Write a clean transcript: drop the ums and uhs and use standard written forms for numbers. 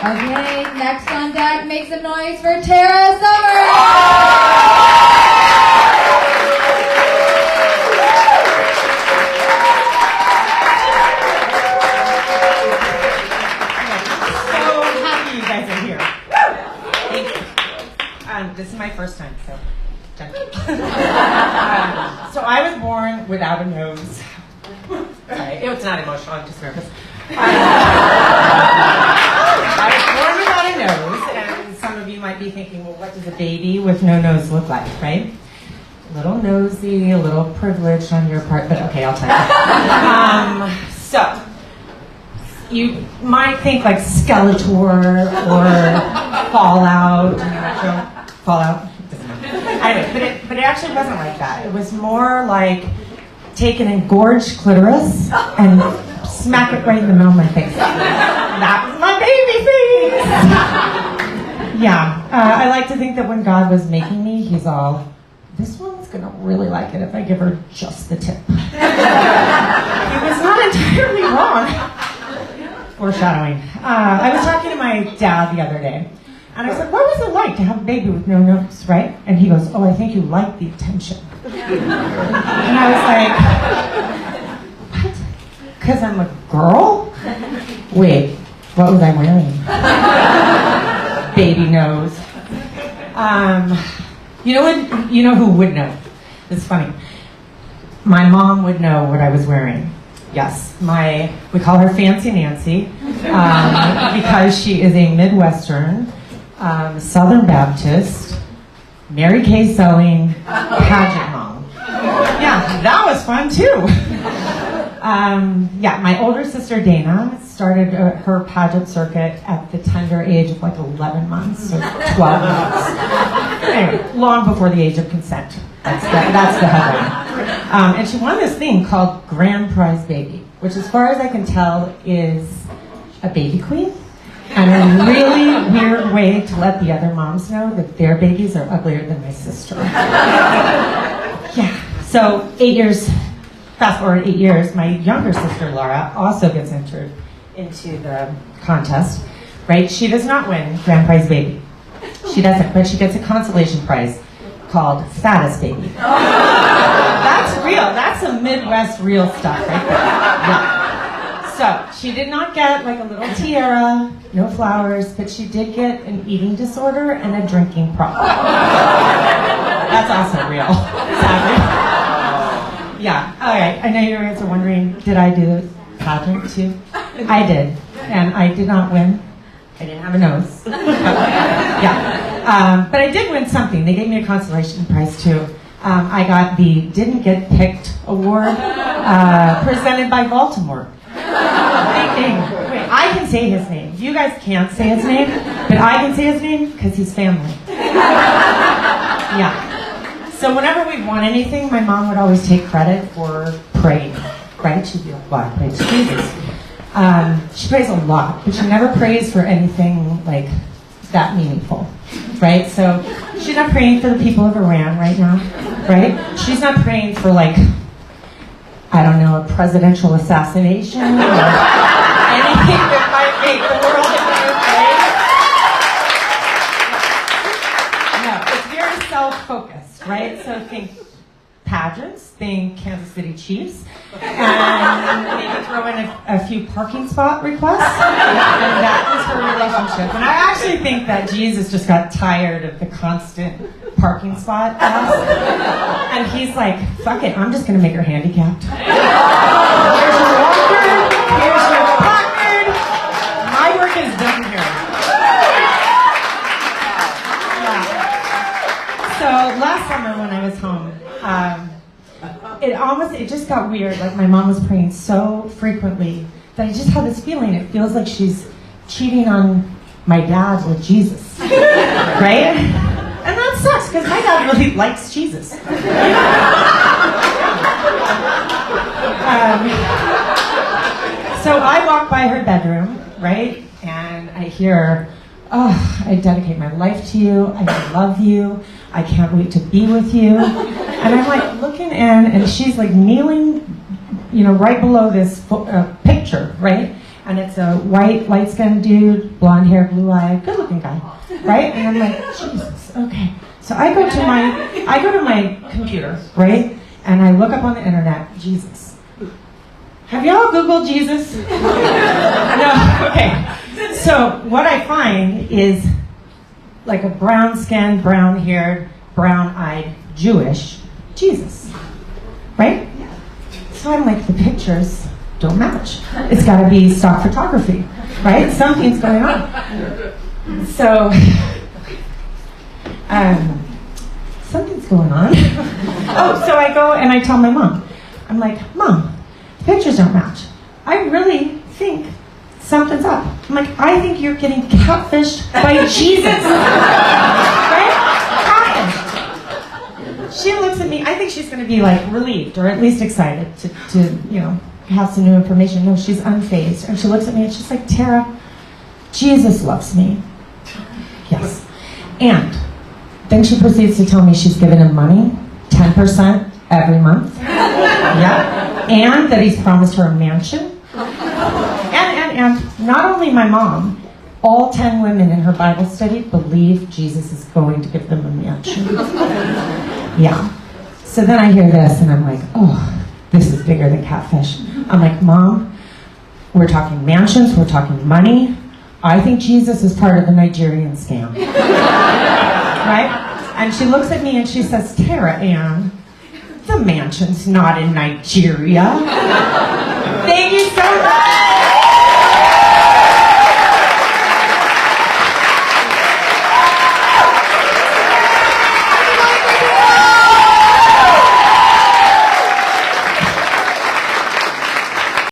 Okay, next on deck, make some noise for Tara Summers! So happy you guys are here. Thank you. This is my first time, so so I was born without a nose. Sorry, it's not emotional, I'm just nervous. I was born without a nose, and some of you might be thinking, well, what does a baby with no nose look like, right? A little nosy, a little privileged on your part, but okay, I'll tell you. So, you might think like Skeletor or Fallout. Fallout? Doesn't matter. Anyway, but it actually wasn't like that. It was more like take an engorged clitoris and smack it right in the middle of my face. That was my baby face! Yeah, I like to think that when God was making me, he's all, this one's gonna really like it if I give her just the tip. He was not entirely wrong. Foreshadowing. I was talking to my dad the other day, and I said, what was it like to have a baby with no nose, right? And he goes, oh, I think you like the attention. And I was like, what? Because I'm a girl? Wait, what was I wearing? Baby nose. You know who would know? It's funny. My mom would know what I was wearing. Yes, we call her Fancy Nancy because she is a Midwestern, Southern Baptist, Mary Kay selling pageant mom. Yeah, that was fun too. Yeah, my older sister Dana started her pageant circuit at the tender age of like 11 months or 12 months. Anyway, long before the age of consent. That's the headline. And she won this thing called Grand Prize Baby, which as far as I can tell is a baby queen. And a really weird way to let the other moms know that their babies are uglier than my sister. Yeah, so 8 years, fast forward 8 years, my younger sister Laura also gets entered into the contest, right? She does not win Grand Prize Baby. She doesn't, but she gets a consolation prize called Fattest Baby. That's real. That's some Midwest real stuff right there. Yeah. So she did not get like a little tiara, no flowers, but she did get an eating disorder and a drinking problem. That's also real, sadly. Yeah, all right. I know you guys are wondering, did I do the pageant too? I did, and I did not win. I didn't have a nose. Yeah, but I did win something. They gave me a consolation prize too. I got the Didn't Get Picked award presented by Baltimore. Wait, I can say his name. You guys can't say his name, but I can say his name because he's family. Yeah. So whenever we won anything, my mom would always take credit for praying, right? She'd be like, well, I prayed to Jesus. She prays a lot, but she never prays for anything like that meaningful, right? So she's not praying for the people of Iran right now, right? She's not praying for like, I don't know, a presidential assassination or anything that might make the world a better place. No, it's very self-focused, right? So think pageants, think Kansas City Chiefs, and maybe throw in a few parking spot requests, and that was her relationship. And I actually think that Jesus just got tired of the constant parking spot ask, and he's like, fuck it, I'm just going to make her handicapped. Here's your walker, here's your placard, my work is done here. Yeah. So last summer when I was home, it just got weird. Like my mom was praying so frequently that I just had this feeling. It feels like she's cheating on my dad with Jesus, right? And that sucks because my dad really likes Jesus. So I walk by her bedroom, right, and I hear, oh, I dedicate my life to you. I love you. I can't wait to be with you. And I'm like looking in, and she's like kneeling, right below this picture, right? And it's a white, light-skinned dude, blonde hair, blue eye, good-looking guy, right? And I'm like, Jesus, okay. So I go to my computer, right? And I look up on the internet, Jesus. Have y'all Googled Jesus? No, okay. So what I find is like a brown-skinned, brown-haired, brown-eyed Jewish Jesus, right? So I'm like, the pictures don't match. It's got to be stock photography, right? Something's going on. So, something's going on. Oh, so I go and I tell my mom. I'm like, Mom, the pictures don't match. I really think something's up. I'm like, I think you're getting catfished by Jesus. Right? Catfished. She looks at me, I think she's going to be like relieved or at least excited to have some new information. No, she's unfazed. And she looks at me and she's like, Tara, Jesus loves me. Yes. And then she proceeds to tell me she's given him money, 10% every month. Yeah. And that he's promised her a mansion. And not only my mom, all 10 women in her Bible study believe Jesus is going to give them a mansion. Yeah. So then I hear this and I'm like, oh, this is bigger than catfish. I'm like, Mom, we're talking mansions, we're talking money. I think Jesus is part of the Nigerian scam. Right? And she looks at me and she says, Tara Ann, the mansion's not in Nigeria. Thank you so